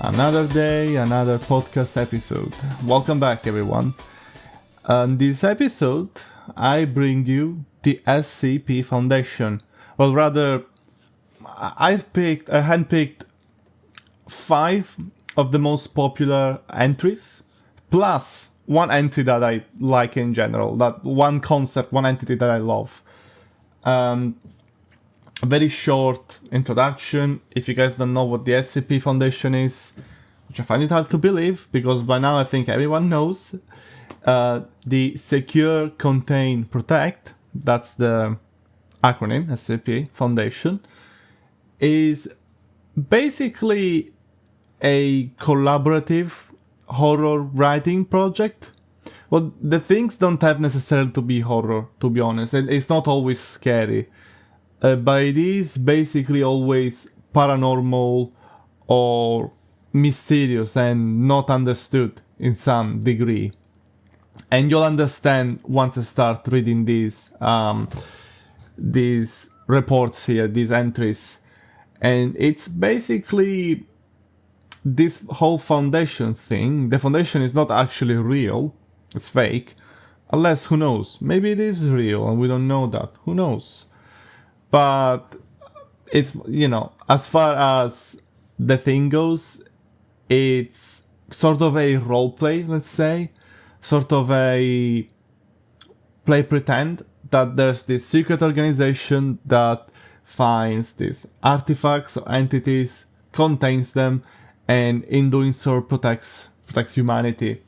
Another day, another podcast episode. Welcome back, everyone. On this episode, I bring you the SCP Foundation. Well, rather, I handpicked 5 of the most popular entries, plus one entry that I like in general, that one concept, one entity that I love. A very short introduction. If you guys don't know what the SCP Foundation is, which I find it hard to believe, because by now I think everyone knows, the Secure, Contain, Protect, that's the acronym, SCP Foundation, is basically a collaborative horror writing project. Well, the things don't have necessarily to be horror, to be honest. It's not always scary. But it is basically always paranormal or mysterious and not understood in some degree. And you'll understand once I start reading these reports here, these entries. And it's basically this whole foundation thing. The foundation is not actually real. It's fake. Unless, who knows? Maybe it is real and we don't know that. Who knows? But it's, as far as the thing goes, it's sort of a roleplay, let's say. Sort of a play pretend that there's this secret organization that finds these artifacts or entities, contains them, and in doing so protects humanity.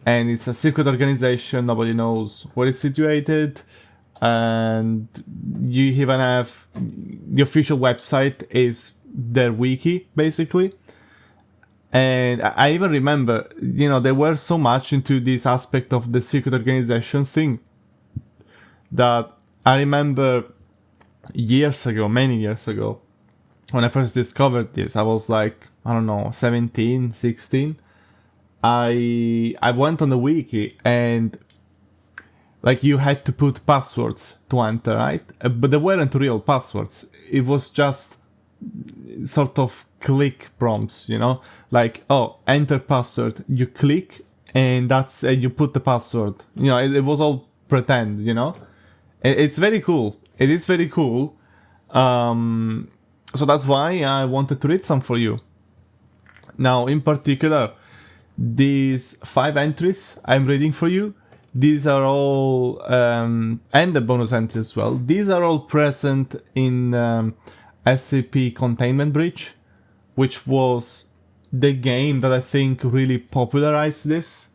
And it's a secret organization, nobody knows where it's situated. And you even have the official website is their wiki, basically. And I even remember, they were so much into this aspect of the secret organization thing that I remember many years ago, when I first discovered this, I was like, 17, 16. I went on the wiki and you had to put passwords to enter, right? But they weren't real passwords. It was just sort of click prompts, enter password. You click and you put the password. It was all pretend, It's very cool. It is very cool. So that's why I wanted to read some for you. Now, in particular, these 5 entries I'm reading for you, these are all, and the bonus entry as well, these are all present in SCP Containment Breach, which was the game that I think really popularized this.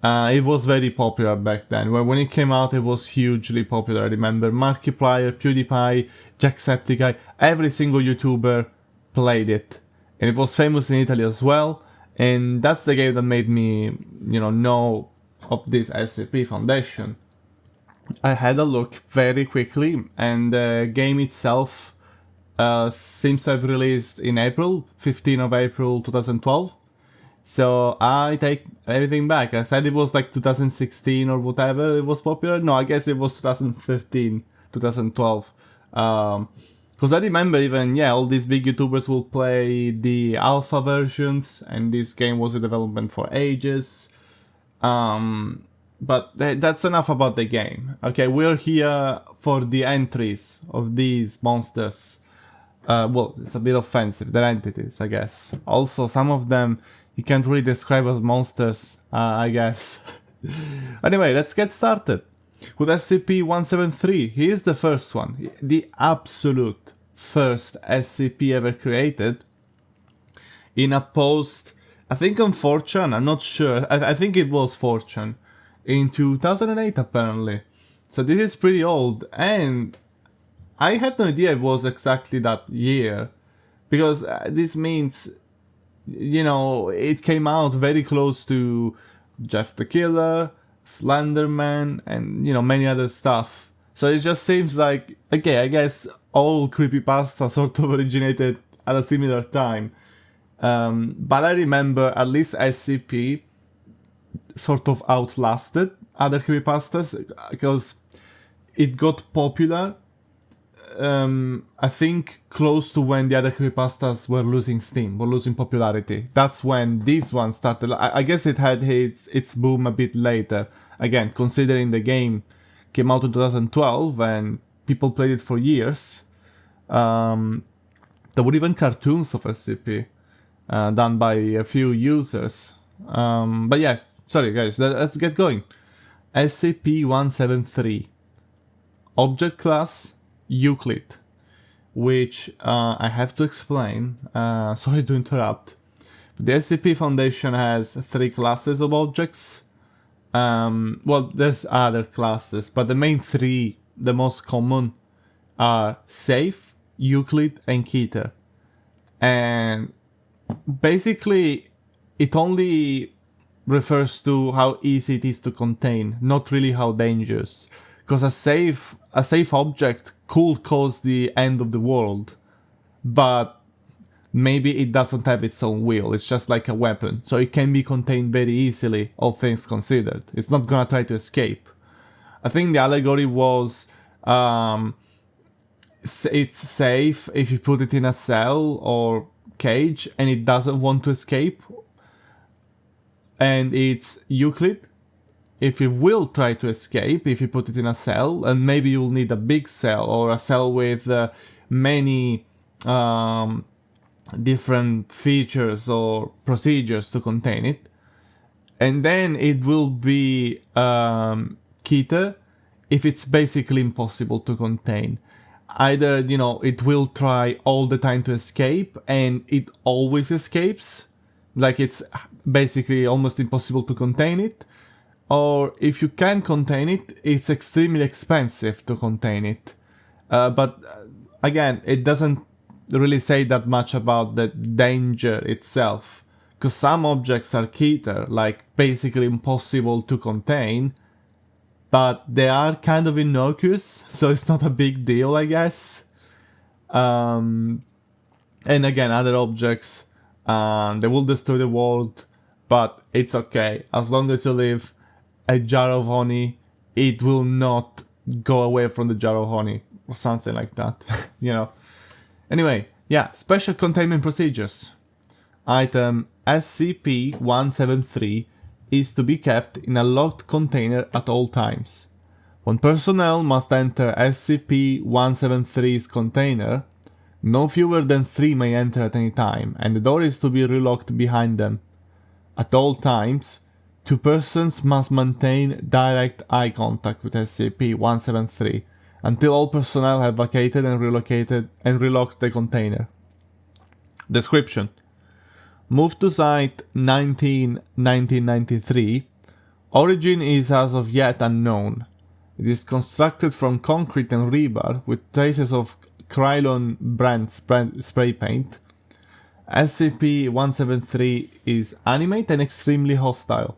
It was very popular back then. When it came out, it was hugely popular. I remember Markiplier, PewDiePie, Jacksepticeye, every single YouTuber played it. And it was famous in Italy as well. And that's the game that made me, know of this SCP Foundation. I had a look very quickly, and the game itself seems to have released in April, 15th of April 2012. So I take everything back. I said it was 2016 or whatever it was popular. No, I guess it was 2013, 2012. Because I remember even, all these big YouTubers will play the alpha versions, and this game was in development for ages. But that's enough about the game. Okay, we're here for the entries of these monsters. Well, it's a bit offensive, they're entities, I guess. Also, some of them you can't really describe as monsters, I guess. Anyway, let's get started. With SCP-173, here's the first one. The absolute first SCP ever created. In a post, I think on 4chan, I'm not sure. I think it was 4chan. In 2008, apparently. So this is pretty old. And I had no idea it was exactly that year. Because this means, it came out very close to Jeff the Killer, Slenderman, and, many other stuff. So it just seems like, okay, I guess all creepypasta sort of originated at a similar time. But I remember at least SCP sort of outlasted other creepypastas because it got popular I think, close to when the other creepypastas were losing steam, were losing popularity. That's when this one started. I guess it had its boom a bit later. Again, considering the game came out in 2012 and people played it for years. There were even cartoons of SCP done by a few users. But yeah, sorry guys, let's get going. SCP-173. Object class, Euclid. Which I have to explain. Sorry to interrupt. But the SCP Foundation has 3 classes of objects. Well, there's other classes, but the main 3, the most common, are Safe, Euclid, and Keter. And basically, it only refers to how easy it is to contain, not really how dangerous. Because a safe object could cause the end of the world, but maybe it doesn't have its own will, it's just like a weapon, so it can be contained very easily, all things considered. It's not gonna try to escape. I think the allegory was, it's safe if you put it in a cell or cage and it doesn't want to escape. And it's Euclid if it will try to escape, if you put it in a cell, and maybe you'll need a big cell or a cell with many different features or procedures to contain it. And then it will be Keter if it's basically impossible to contain. Either, it will try all the time to escape and it always escapes, like it's basically almost impossible to contain it. Or if you can contain it, it's extremely expensive to contain it. But again, it doesn't really say that much about the danger itself. Because some objects are Keter, like basically impossible to contain, but they are kind of innocuous, so it's not a big deal, I guess. And again, other objects, they will destroy the world, but it's okay. As long as you leave a jar of honey, it will not go away from the jar of honey, or something like that, Anyway, yeah, special containment procedures. Item SCP-173 is to be kept in a locked container at all times. When personnel must enter SCP-173's container, no fewer than 3 may enter at any time, and the door is to be relocked behind them. At all times, 2 persons must maintain direct eye contact with SCP-173 until all personnel have vacated and relocated and relocked the container. Description: Moved to Site 19-1993. Origin is as of yet unknown. It is constructed from concrete and rebar with traces of Krylon brand spray paint. SCP-173 is animate and extremely hostile.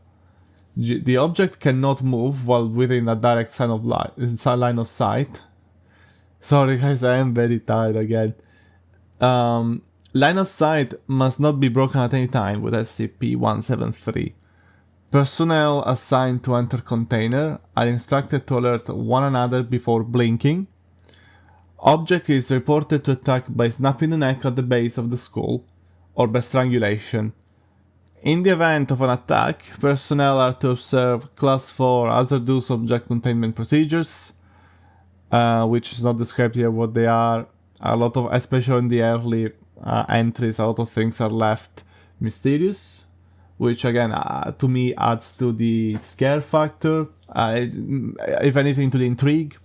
The object cannot move while within a direct line of sight. Sorry guys, I am very tired again. Line of sight must not be broken at any time with SCP-173. Personnel assigned to enter container are instructed to alert one another before blinking. Object is reported to attack by snapping the neck at the base of the skull or by strangulation. In the event of an attack, personnel are to observe Class 4 hazardous object containment procedures, which is not described here what they are. A lot of, especially in the early entries, a lot of things are left mysterious, which again, to me, adds to the scare factor, if anything to the intrigue.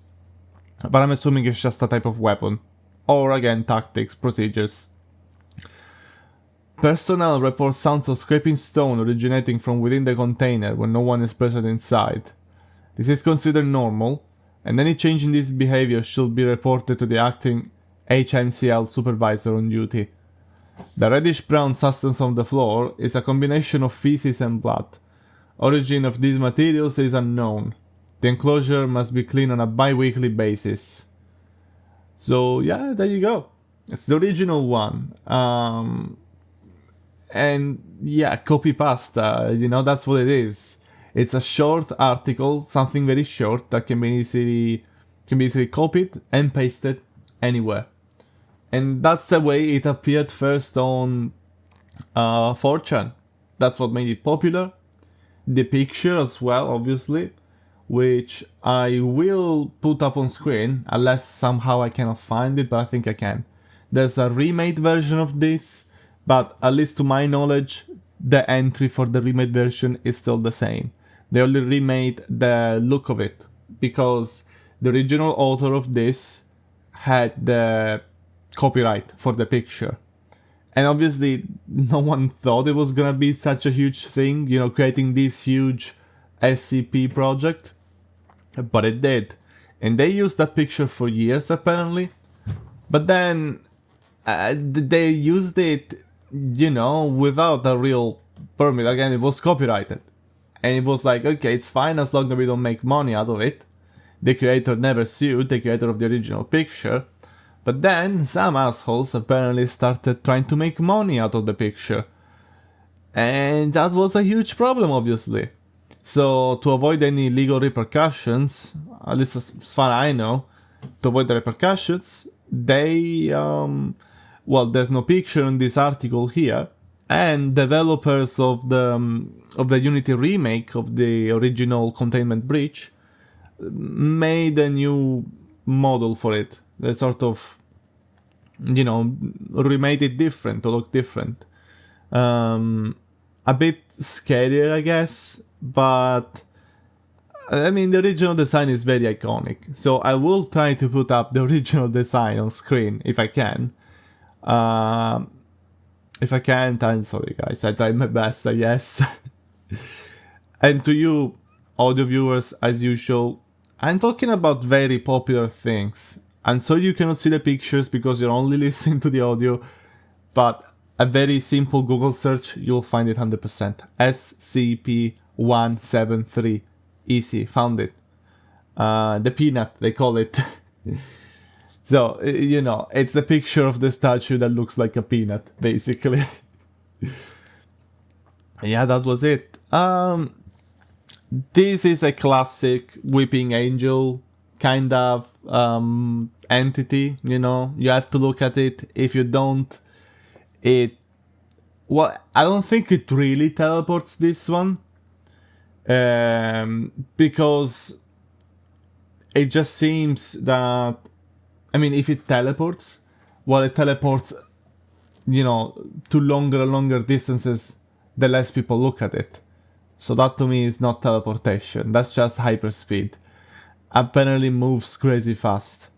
But I'm assuming it's just a type of weapon. Or again, tactics, procedures. Personnel report sounds of scraping stone originating from within the container when no one is present inside. This is considered normal, and any change in this behavior should be reported to the acting HMCL supervisor on duty. The reddish-brown substance on the floor is a combination of feces and blood. Origin of these materials is unknown. The enclosure must be cleaned on a bi-weekly basis. So yeah, there you go. It's the original one. And yeah, copypasta, that's what it is. It's a short article, something very short that can be easily copied and pasted anywhere. And that's the way it appeared first on 4chan. That's what made it popular. The picture as well, obviously, which I will put up on screen, unless somehow I cannot find it, but I think I can. There's a remade version of this, but at least to my knowledge, the entry for the remade version is still the same. They only remade the look of it, because the original author of this had the copyright for the picture. And obviously, no one thought it was gonna be such a huge thing, creating this huge SCP project. But it did. And they used that picture for years, apparently. But then, they used it, without a real permit. Again, it was copyrighted. And it was like, okay, it's fine as long as we don't make money out of it. The creator never sued, the creator of the original picture. But then, some assholes apparently started trying to make money out of the picture. And that was a huge problem, obviously. So, to avoid any legal repercussions, at least as far as I know, to avoid the repercussions, they, there's no picture in this article here, and developers of the Unity remake of the original Containment Breach made a new model for it. They sort of, remade it different, to look different. A bit scarier, I guess, but I mean, the original design is very iconic, so I will try to put up the original design on screen if I can. If I can't, I'm sorry guys, I tried my best, I guess. And to you, audio viewers, as usual, I'm talking about very popular things, and so you cannot see the pictures because you're only listening to the audio, but a very simple Google search, you'll find it 100%. SCP-173. Easy, found it. The peanut, they call it. So, it's the picture of the statue that looks like a peanut, basically. Yeah, that was it. This is a classic weeping angel kind of entity, You have to look at it. If you don't, I don't think it really teleports this one. Because it just seems that, if it teleports, it teleports, to longer and longer distances, the less people look at it. So that to me is not teleportation, that's just hyperspeed. Apparently moves crazy fast.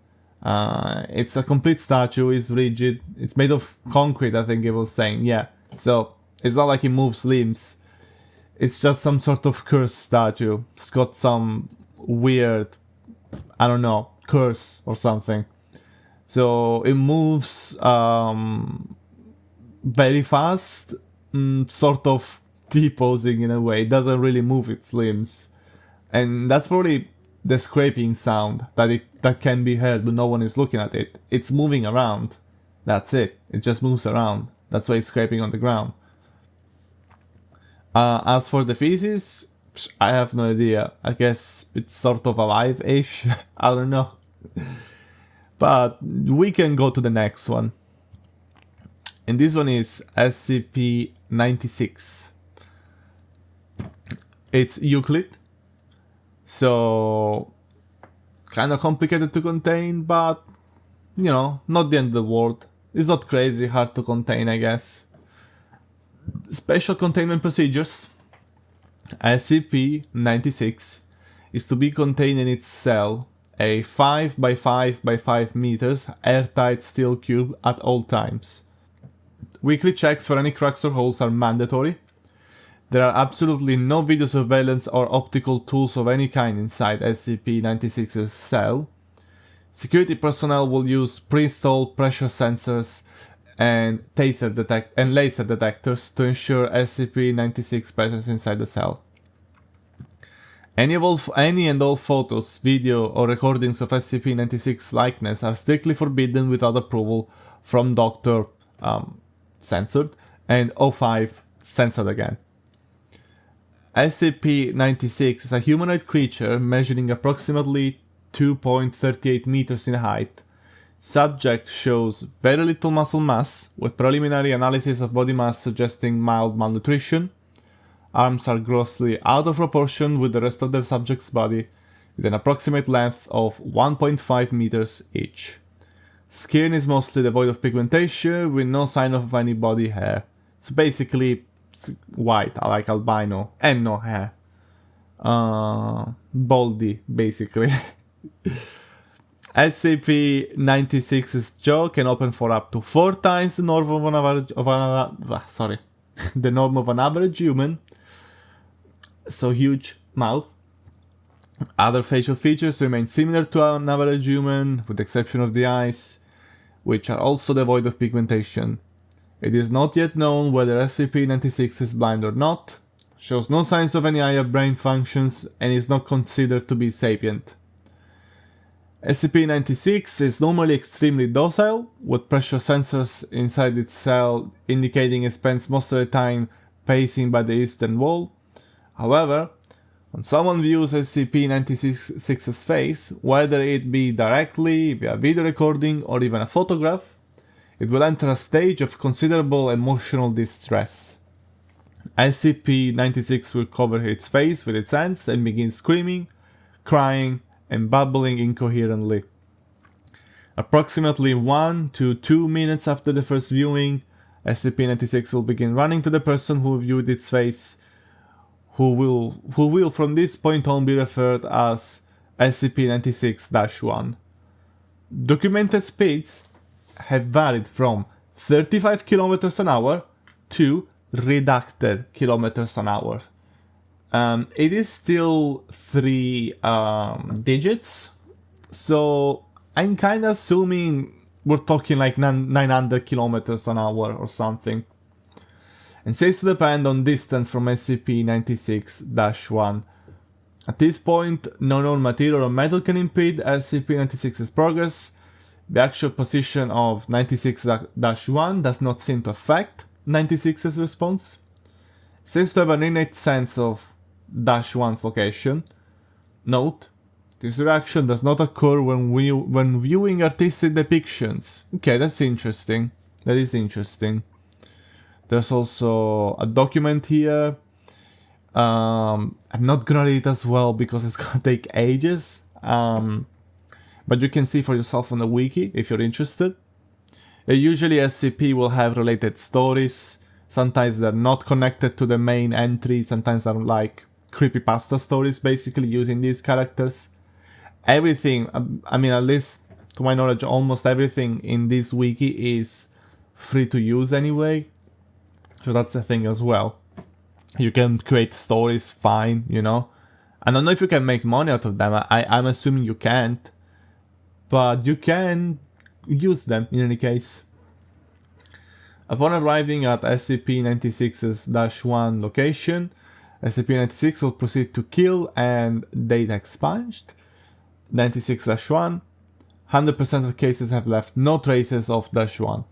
It's a complete statue, it's rigid, it's made of concrete, I think it was saying, yeah. So, it's not like it moves limbs. It's just some sort of cursed statue. It's got some weird, I don't know, curse or something. So it moves very fast, sort of T-posing in a way. It doesn't really move its limbs. And that's probably the scraping sound that can be heard when no one is looking at it. It's moving around. That's it. It just moves around. That's why it's scraping on the ground. As for the feces, I have no idea. I guess it's sort of alive-ish. I don't know. But we can go to the next one. And this one is SCP-96. It's Euclid. So, kind of complicated to contain, but, not the end of the world. It's not crazy hard to contain, I guess. Special containment procedures. SCP-96 is to be contained in its cell, a 5 by 5 by 5 meters airtight steel cube at all times. Weekly checks for any cracks or holes are mandatory. There are absolutely no video surveillance or optical tools of any kind inside SCP-96's cell. Security personnel will use pre-installed pressure sensors and laser detectors to ensure SCP-96 presence inside the cell. Any and all photos, video, or recordings of SCP-96 likeness are strictly forbidden without approval from Dr. Censored and O5 censored again. SCP-96 is a humanoid creature measuring approximately 2.38 meters in height, Subject shows very little muscle mass, with preliminary analysis of body mass suggesting mild malnutrition. Arms are grossly out of proportion with the rest of the subject's body, with an approximate length of 1.5 meters each. Skin is mostly devoid of pigmentation, with no sign of any body hair. So basically, it's white, like albino, and no hair. Baldy, basically. SCP-96's jaw can open for up to 4 times the norm of the norm of an average human. So huge mouth. Other facial features remain similar to an average human, with the exception of the eyes, which are also devoid of pigmentation. It is not yet known whether SCP-96 is blind or not, shows no signs of any higher brain functions, and is not considered to be sapient. SCP-96 is normally extremely docile, with pressure sensors inside its cell indicating it spends most of the time pacing by the eastern wall. However, when someone views SCP-96's face, whether it be directly, via video recording, or even a photograph, it will enter a stage of considerable emotional distress. SCP-96 will cover its face with its hands and begin screaming, crying, and babbling incoherently. Approximately 1 to 2 minutes after the first viewing, SCP-96 will begin running to the person who viewed its face, who will from this point on be referred as SCP-96-1. Documented speeds have varied from 35 km an hour to redacted km an hour. It is still 3 digits, so I'm kinda assuming we're talking like 900 kilometers an hour or something. And seems to depend on distance from SCP-96-1. At this point, no known material or metal can impede SCP-96's progress. The actual position of 96-1 does not seem to affect 96's response. It seems to have an innate sense of -1's location. Note, this reaction does not occur when viewing artistic depictions. Okay, that's interesting. That is interesting. There's also a document here. I'm not gonna read it as well because it's gonna take ages. But you can see for yourself on the wiki if you're interested. Usually SCP will have related stories. Sometimes they're not connected to the main entry. Sometimes they're like creepypasta stories, basically using these characters. Everything, I mean, at least to my knowledge, almost everything in this wiki is free to use anyway. So that's a thing as well. You can create stories, fine, you know. I don't know if you can make money out of them. I'm assuming you can't. But you can use them in any case. Upon arriving at SCP-96's-1 location, SCP-96 will proceed to kill and data expunged. 96-1, 100% of cases have left no traces of -1.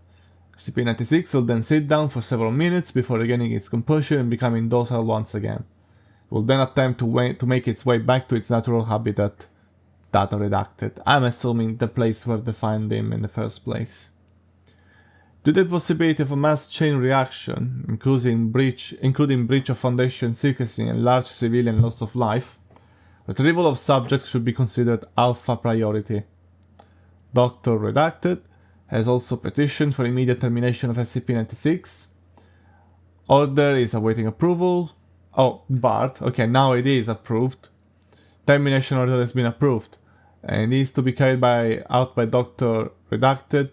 SCP-96 will then sit down for several minutes before regaining its composure and becoming docile once again. It will then attempt to make its way back to its natural habitat. Data redacted. I'm assuming the place where they find him in the first place. Due to the possibility of a mass chain reaction, including breach of Foundation secrecy and large civilian loss of life, retrieval of subject should be considered alpha priority. Dr. Redacted has also petitioned for immediate termination of SCP-96. Order is awaiting approval. Oh, Bart. Okay, now it is approved. Termination order has been approved. And it needs to be carried out by Dr. Redacted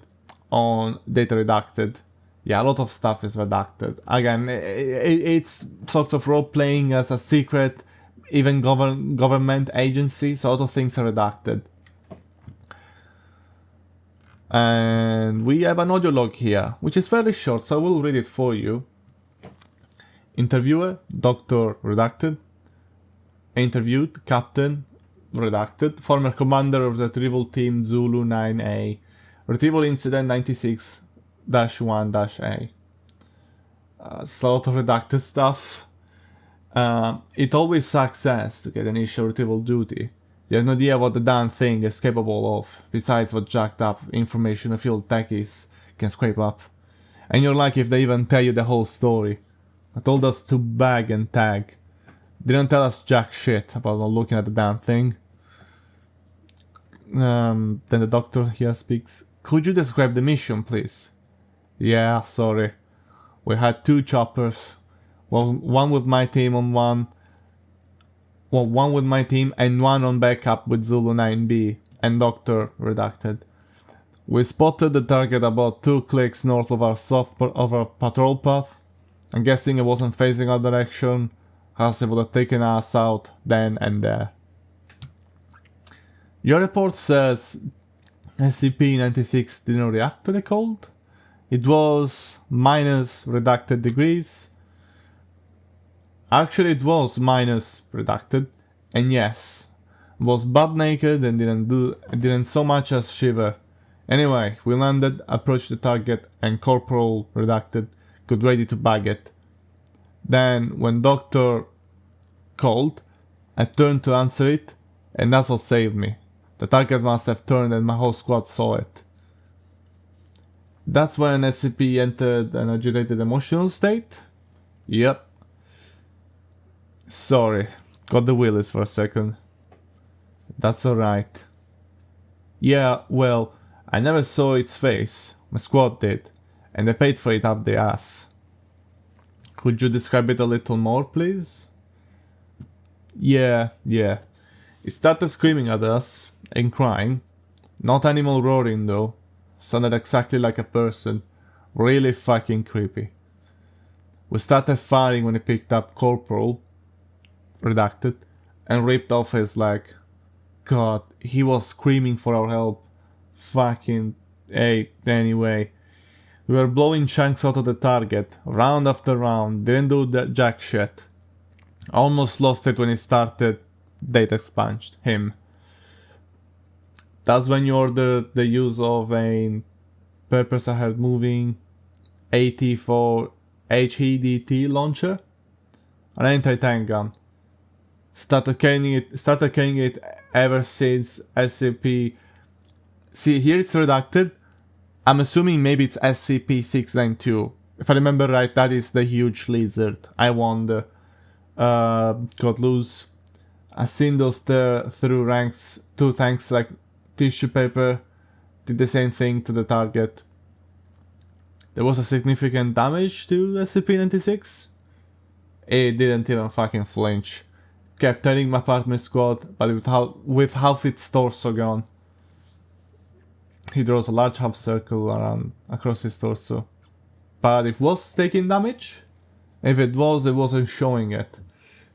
on data redacted. Yeah, a lot of stuff is redacted. Again, it's sort of role-playing as a secret, even government agency, so a lot of things are redacted. And we have an audio log here, which is fairly short, so I will read it for you. Interviewer, Dr. Redacted. Interviewed, Captain Redacted, former commander of the retrieval team Zulu 9A. Retrieval incident 96-1-A. It's a lot of redacted stuff. It always sucks ass to get initial retrieval duty. You have no idea what the damn thing is capable of, besides what jacked up information a field techies can scrape up. And you're lucky if they even tell you the whole story. They told us to bag and tag. Didn't tell us jack shit about not looking at the damn thing. Then the doctor here speaks. Could you describe the mission, please? Yeah, sorry. We had 2 choppers. Well, one with my team on one. Well, one with my team and one on backup with Zulu 9B and Doctor redacted. We spotted the target about 2 clicks north of our patrol path. I'm guessing it wasn't facing our direction, else it would have taken us out then and there. Your report says SCP-96 didn't react to the cold. It was minus redacted degrees. Actually, it was minus redacted, and yes, was butt naked and didn't so much as shiver. Anyway, we landed, approached the target, and Corporal redacted got ready to bag it. Then, when Doctor called, I turned to answer it, and that's what saved me. The target must have turned and my whole squad saw it. That's when SCP entered an agitated emotional state? Yep. Sorry, got the willies for a second. That's alright. Yeah, well, I never saw its face. My squad did, and they paid for it up their ass. Could you describe it a little more, please? Yeah. It started screaming at us and crying. Not animal roaring though. Sounded exactly like a person. Really fucking creepy. We started firing when it picked up Corporal redacted and ripped off his leg. God, he was screaming for our help. Fucking hey, anyway. We were blowing chunks out of the target, round after round, didn't do that jack shit. Almost lost it when it started data expunged him. That's when you ordered the use of a purpose ahead moving AT4 HEDT launcher, an anti-tank gun. Started carrying it ever since SCP. See, here it's redacted. I'm assuming maybe it's SCP-692. If I remember right, that is the huge lizard. I wonder. Got loose. I seen those through ranks, 2 tanks like tissue paper. Did the same thing to the target. There was a significant damage to SCP-96. It didn't even fucking flinch. Kept tearing apart my squad, but with half its torso gone. He draws a large half circle around across his torso. But it was taking damage? If it was, it wasn't showing it.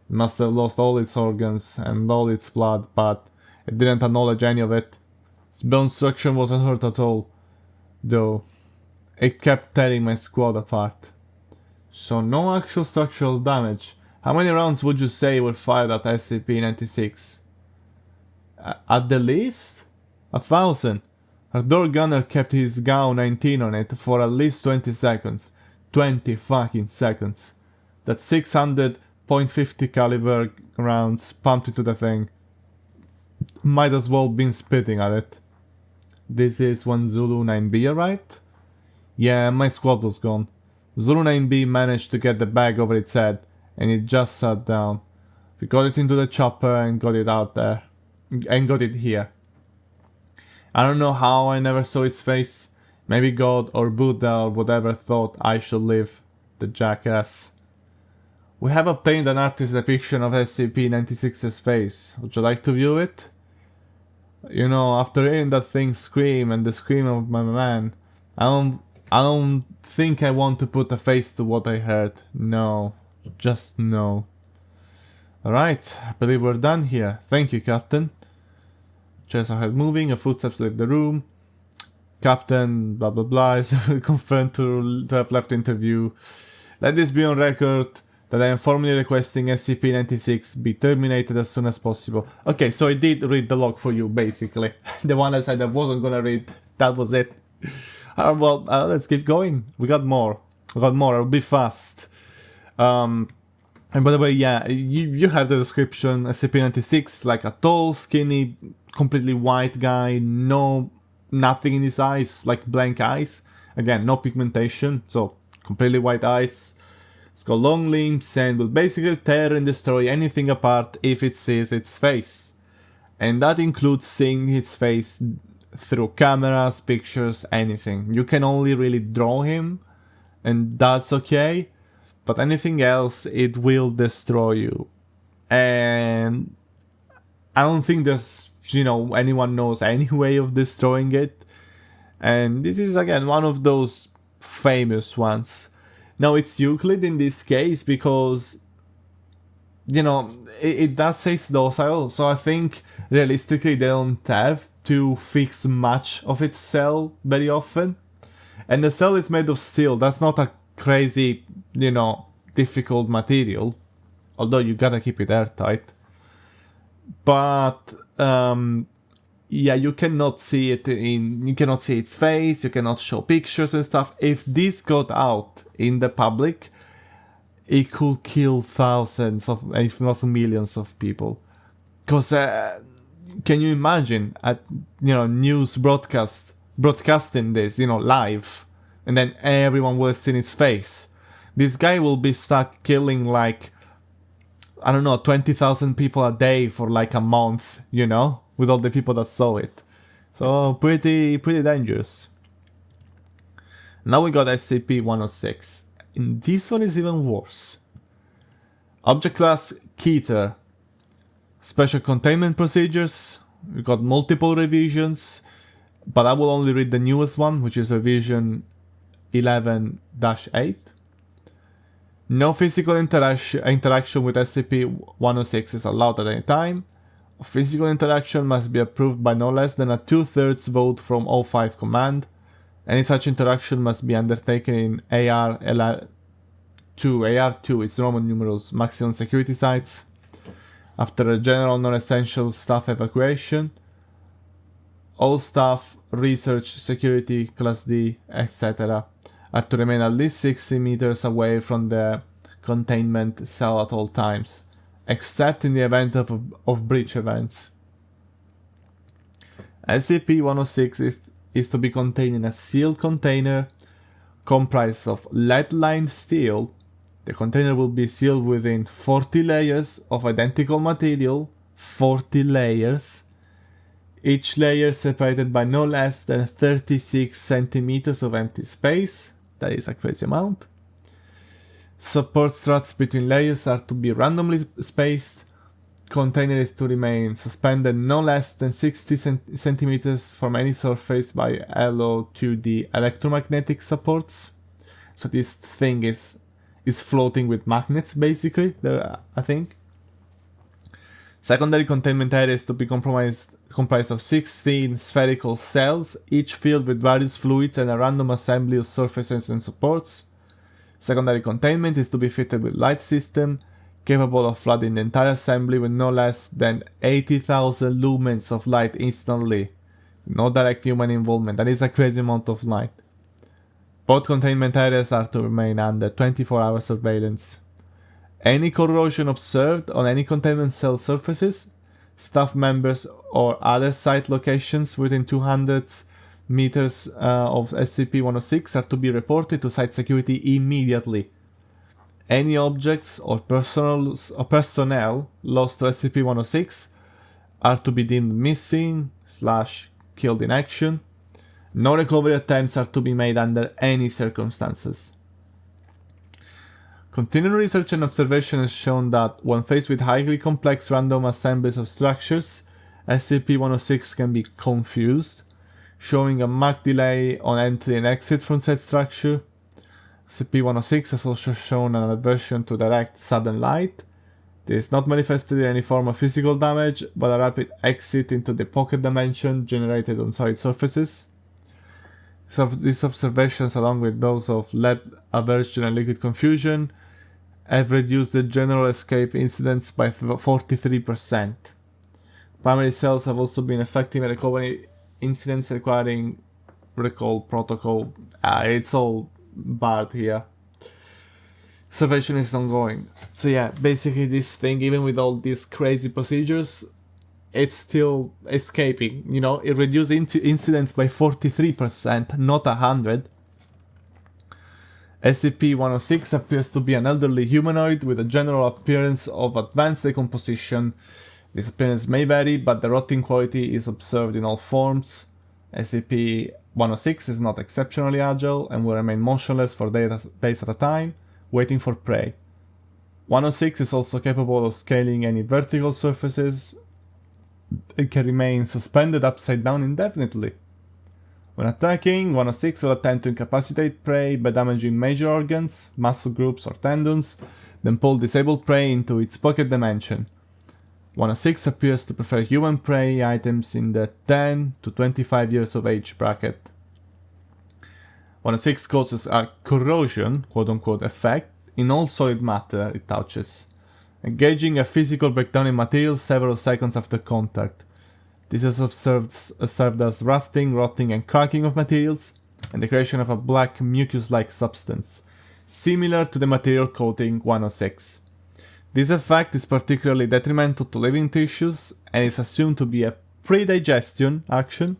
It must have lost all its organs and all its blood, but it didn't acknowledge any of it. Its bone structure wasn't hurt at all, though. It kept tearing my squad apart. So no actual structural damage. How many rounds would you say were fired at SCP-96? At the least? 1,000. Our door gunner kept his GAU-19 on it for at least 20 seconds. 20 fucking seconds. That's 600 .50 caliber rounds pumped into the thing. Might as well been spitting at it. This is when Zulu 9B arrived? Yeah, my squad was gone. Zulu 9B managed to get the bag over its head, and it just sat down. We got it into the chopper and got it out there. And got it here. I don't know how I never saw its face. Maybe God or Buddha or whatever thought I should live. The jackass. We have obtained an artist's depiction of SCP-96's face. Would you like to view it? You know, after hearing that thing scream and the scream of my man, I don't think I want to put a face to what I heard. No. Just no. Alright, I believe we're done here. Thank you, Captain. Chairs are heard moving, a footsteps leave the room. Captain, blah blah blah, is confirmed to have left interview. Let this be on record that I am formally requesting SCP-96 be terminated as soon as possible. Okay, so I did read the log for you, basically. The one I said I wasn't gonna read, that was it. Let's keep going. We got more. I'll be fast. And by the way, yeah, you have the description. SCP-96, like a tall, skinny, completely white guy, nothing in his eyes, like blank eyes. Again, no pigmentation, so completely white eyes. It's got long limbs and will basically tear and destroy anything apart if it sees its face. And that includes seeing its face through cameras, pictures, anything. You can only really draw him, and that's okay. But anything else, it will destroy you. And I don't think there's, anyone knows any way of destroying it. And this is again one of those famous ones. Now it's Euclid in this case because, it does say docile, so I think realistically they don't have to fix much of its cell very often. And the cell is made of steel, that's not a crazy, difficult material, although you gotta keep it airtight. But yeah, you cannot see its face, you cannot show pictures and stuff. If this got out in the public, it could kill thousands of, if not millions of people. Because can you imagine news broadcasting this, live, and then everyone will have seen his face? This guy will be stuck killing 20,000 people a day for a month, with all the people that saw it. So pretty dangerous. Now we got SCP-106. And this one is even worse. Object class Keter. Special containment procedures. We got multiple revisions, but I will only read the newest one, which is revision 11-8. No physical interaction with SCP-106 is allowed at any time. A physical interaction must be approved by no less than a 2/3 vote from O5 command. Any such interaction must be undertaken in AR2, its Roman numerals, maximum security sites, after a general non-essential staff evacuation. All staff, research, security, Class D, etc. are to remain at least 60 meters away from the containment cell at all times, except in the event of breach events. SCP-106 is to be contained in a sealed container comprised of lead-lined steel. The container will be sealed within 40 layers of identical material, 40 layers, each layer separated by no less than 36 centimeters of empty space. That is a crazy amount. Support struts between layers are to be randomly spaced. Container is to remain suspended no less than 60 centimeters from any surface by LO2D electromagnetic supports. So this thing is floating with magnets, basically, I think. Secondary containment area is to be comprised of 16 spherical cells, each filled with various fluids and a random assembly of surfaces and supports. Secondary containment is to be fitted with light system, capable of flooding the entire assembly with no less than 80,000 lumens of light instantly. No direct human involvement. That is a crazy amount of light. Both containment areas are to remain under 24-hour surveillance. Any corrosion observed on any containment cell surfaces, staff members or other site locations within 200 meters of SCP-106 are to be reported to site security immediately. Any objects or personnel lost to SCP-106 are to be deemed missing / killed in action. No recovery attempts are to be made under any circumstances. Continuing research and observation has shown that when faced with highly complex random assemblies of structures, SCP-106 can be confused, showing a Mach delay on entry and exit from said structure. SCP-106 has also shown an aversion to direct sudden light. This is not manifested in any form of physical damage, but a rapid exit into the pocket dimension generated on solid surfaces. So these observations, along with those of lead aversion and liquid confusion, have reduced the general escape incidents by 43%. Primary cells have also been effective at recovery incidents requiring recall protocol. It's all barred here. Salvation is ongoing. So yeah, basically this thing, even with all these crazy procedures, it's still escaping. You know, it reduced incidents by 43%, not 100. SCP-106 appears to be an elderly humanoid with a general appearance of advanced decomposition. This appearance may vary, but the rotting quality is observed in all forms. SCP-106 is not exceptionally agile and will remain motionless for days at a time, waiting for prey. 106 is also capable of scaling any vertical surfaces. It can remain suspended upside down indefinitely. When attacking, 106 will attempt to incapacitate prey by damaging major organs, muscle groups or tendons, then pull disabled prey into its pocket dimension. 106 appears to prefer human prey items in the 10 to 25 years of age bracket. 106 causes a corrosion, quote-unquote, effect in all solid matter it touches, engaging a physical breakdown in materials several seconds after contact. This has served as rusting, rotting and cracking of materials, and the creation of a black mucus-like substance, similar to the material coating 106. This effect is particularly detrimental to living tissues and is assumed to be a pre-digestion action.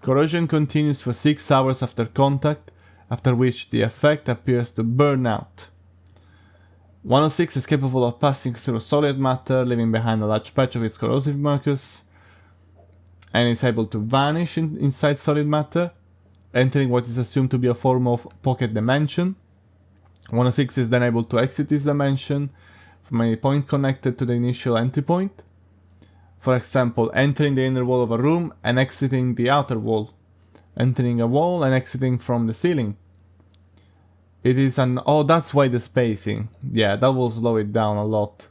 Corrosion continues for 6 hours after contact, after which the effect appears to burn out. 106 is capable of passing through solid matter, leaving behind a large patch of its corrosive mucus, and is able to vanish inside solid matter, entering what is assumed to be a form of pocket dimension. 106 is then able to exit this dimension from any point connected to the initial entry point. For example, entering the inner wall of a room and exiting the outer wall, entering a wall and exiting from the ceiling. It is oh, that's why the spacing. Yeah, that will slow it down a lot.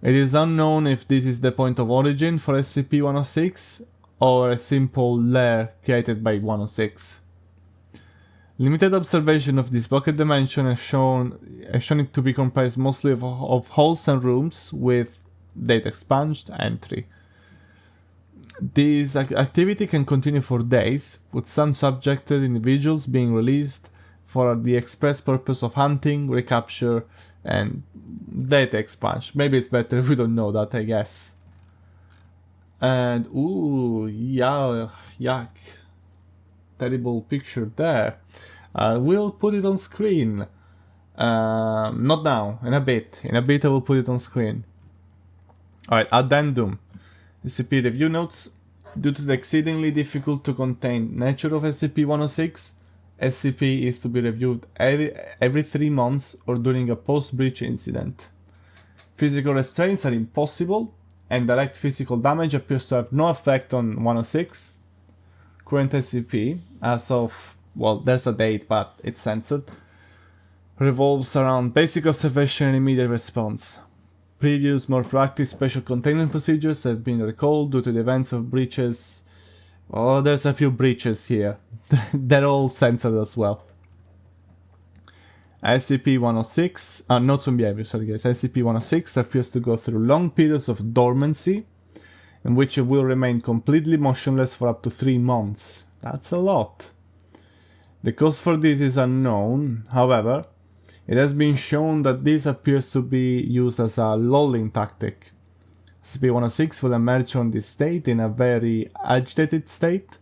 It is unknown if this is the point of origin for SCP-106 or a simple lair created by 106. Limited observation of this pocket dimension has shown it to be comprised mostly of halls and rooms with data expunged entry. This activity can continue for days, with some subjected individuals being released for the express purpose of hunting, recapture, and data expunge. Maybe it's better if we don't know that, I guess. And ooh, yeah, yuck. Terrible picture there. We'll put it on screen. Not now, in a bit. In a bit I will put it on screen. Alright, addendum. SCP review notes. Due to the exceedingly difficult to contain nature of SCP-106, SCP is to be reviewed every 3 months or during a post-breach incident. Physical restraints are impossible, and direct physical damage appears to have no effect on 106. Current SCP, as of, well, there's a date but it's censored, revolves around basic observation and immediate response. Previous, more proactive special containment procedures have been recalled due to the events of breaches. Oh, there's a few breaches here. They're all censored as well. SCP-106, notes on behavior, sorry guys. SCP-106 appears to go through long periods of dormancy, in which it will remain completely motionless for up to 3 months. That's a lot. The cause for this is unknown, however, it has been shown that this appears to be used as a lulling tactic. SCP-106 will emerge from this state in a very agitated state,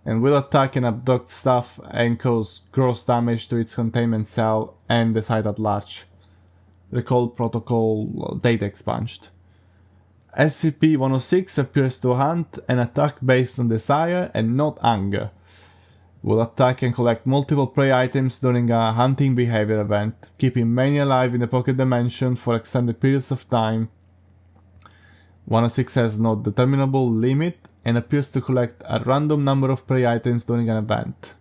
and will attack and abduct staff and cause gross damage to its containment cell and the site at large. Recall protocol data expunged. SCP-106 appears to hunt and attack based on desire and not anger. Will attack and collect multiple prey items during a hunting behavior event, keeping many alive in the pocket dimension for extended periods of time. 106 has no determinable limit and appears to collect a random number of prey items during an event.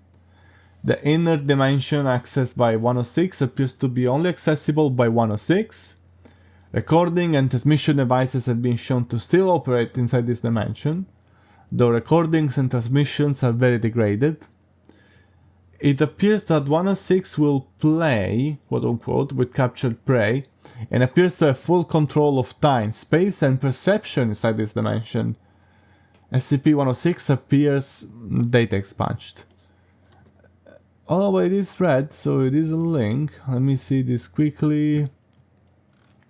The inner dimension accessed by 106 appears to be only accessible by 106. Recording and transmission devices have been shown to still operate inside this dimension, though recordings and transmissions are very degraded. It appears that 106 will play, quote-unquote, with captured prey, and appears to have full control of time, space, and perception inside this dimension. SCP-106 appears data expunged. Oh, but it is red, so it is a link. Let me see this quickly.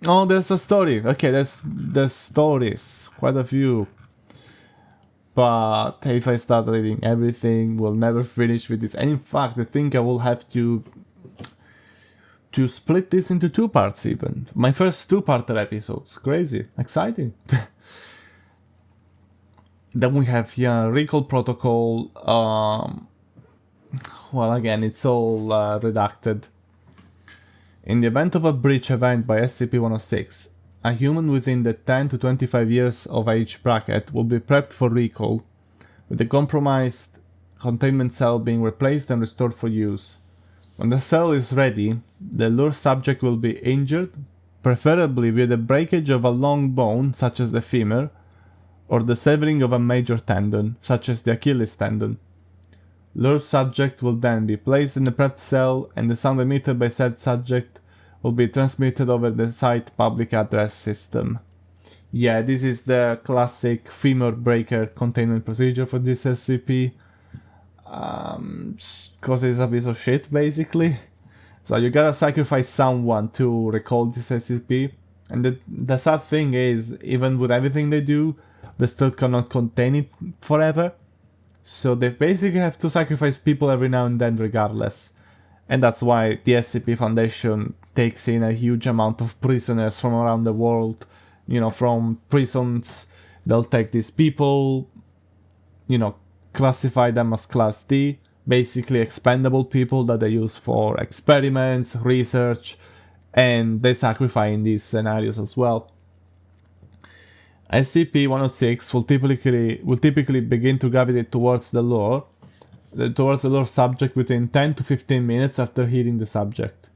Oh, there's a story. Okay, there's stories, quite a few. But if I start reading everything, we'll never finish with this. And in fact, I think I will have to split this into 2 parts even. My first 2-parter episodes. Crazy. Exciting. Then we have here recall protocol. Well, again, it's all redacted. In the event of a breach event by SCP-106, a human within the 10 to 25 years of age bracket will be prepped for recall, with the compromised containment cell being replaced and restored for use. When the cell is ready, the lure subject will be injured, preferably with the breakage of a long bone, such as the femur, or the severing of a major tendon, such as the Achilles tendon. Lure subject will then be placed in the prepped cell, and the sound emitted by said subject will be transmitted over the site public address system. Yeah, this is the classic femur breaker containment procedure for this SCP. Cause it's a piece of shit, basically. So you gotta sacrifice someone to recall this SCP. And the sad thing is, even with everything they do, they still cannot contain it forever. So they basically have to sacrifice people every now and then regardless. And that's why the SCP Foundation takes in a huge amount of prisoners from around the world. You know, from prisons, they'll take these people, you know, classify them as Class D, basically expendable people that they use for experiments, research, and they sacrifice in these scenarios as well. SCP-106 will typically begin to gravitate towards the lure subject within 10 to 15 minutes after hitting the subject.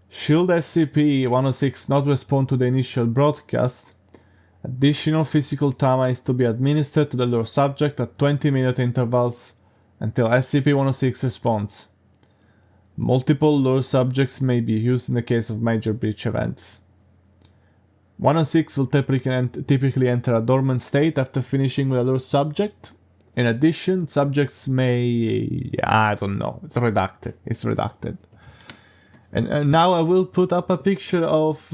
Should SCP-106 not respond to the initial broadcast, additional physical trauma is to be administered to the lure subject at 20-minute intervals until SCP-106 responds. Multiple lure subjects may be used in the case of major breach events. 106 will typically enter a dormant state after finishing with a lure subject. In addition, subjects may... I don't know, it's redacted. And now I will put up a picture of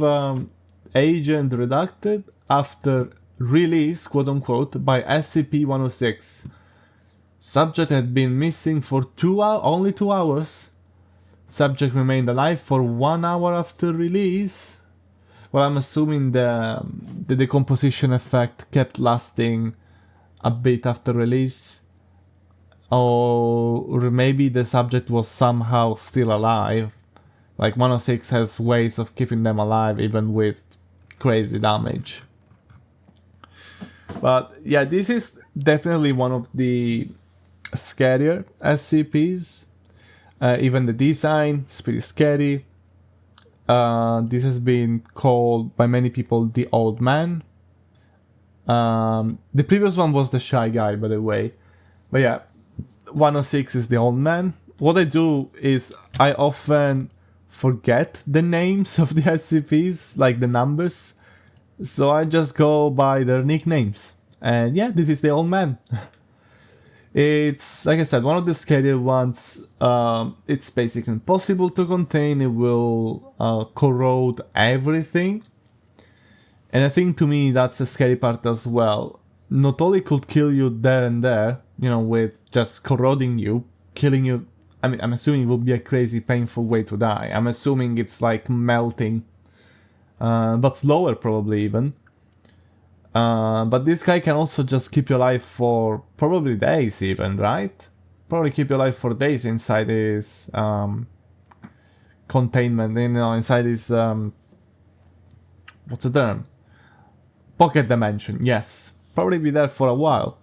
Agent Redacted after release, quote-unquote, by SCP-106. Subject had been missing for only 2 hours. Subject remained alive for 1 hour after release. Well, I'm assuming the decomposition effect kept lasting a bit after release. Or maybe the subject was somehow still alive. Like 106 has ways of keeping them alive even with crazy damage. But yeah, this is definitely one of the scarier SCPs. Even the design is pretty scary. This has been called by many people the Old Man. The previous one was the Shy Guy, by the way. But yeah, 106 is the Old Man. What I do is I often forget the names of the SCPs, like the numbers. So I just go by their nicknames. And yeah, this is the Old Man. It's, like I said, one of the scarier ones. It's basically impossible to contain. It will corrode everything. And I think to me that's the scary part as well. Not only could kill you there and there, you know, with just corroding you, killing you. I mean, I'm assuming it will be a crazy painful way to die. I'm assuming it's like melting. But slower probably even. But this guy can also just keep you alive for probably days even, right? Probably keep you alive for days inside his containment, you know, inside his what's the term? Pocket dimension, yes. Probably be there for a while.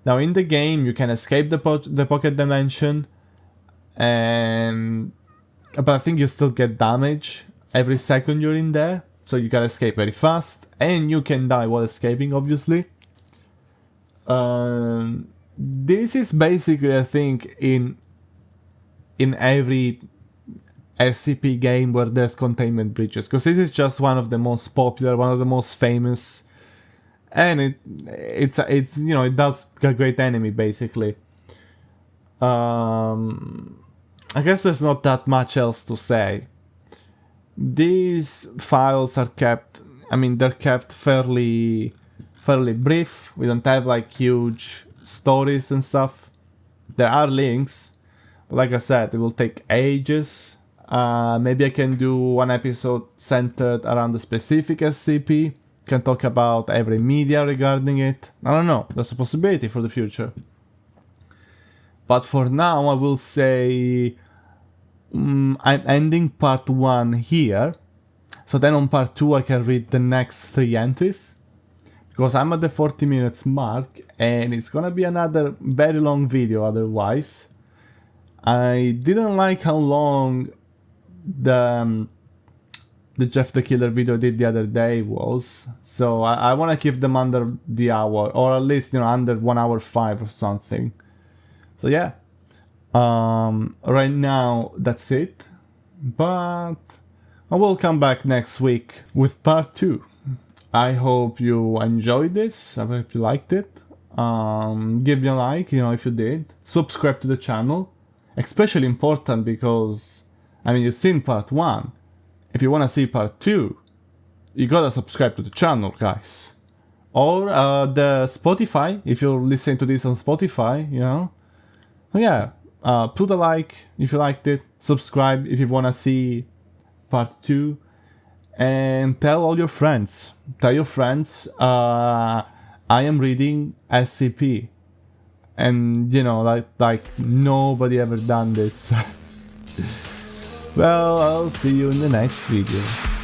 Now in the game you can escape the pocket dimension, but I think you still get damage every second you're in there. So you gotta escape very fast, and you can die while escaping, obviously. This is basically, I think, in every SCP game where there's containment breaches, because this is just one of the most popular, one of the most famous, and it's you know, it does a great enemy basically. And I guess there's not that much else to say. These files are kept, I mean, they're kept fairly brief. We don't have like huge stories and stuff. There are links, but like I said, it will take ages. Maybe I can do one episode centered around the specific SCP. Can talk about every media regarding it. I don't know, there's a possibility for the future. But for now, I will say I'm ending part 1 here. So then on part 2 I can read the next 3 entries. Because I'm at the 40 minutes mark and it's gonna be another very long video otherwise. I didn't like how long the Jeff the Killer video I did the other day was. So I want to keep them under the hour, or at least, you know, under 1 hour 5 or something. So yeah, right now that's it, but I will come back next week with part 2. I hope you enjoyed this, I hope you liked it. Give me a like, you know, if you did. Subscribe to the channel, especially important because, I mean, you've seen part 1. If you want to see part 2, you gotta subscribe to the channel, guys. Or the Spotify, if you're listening to this on Spotify, you know. Yeah, put a like if you liked it, subscribe if you want to see part 2, and tell all your friends. Tell your friends I am reading SCP. And, you know, like nobody ever done this. Well, I'll see you in the next video.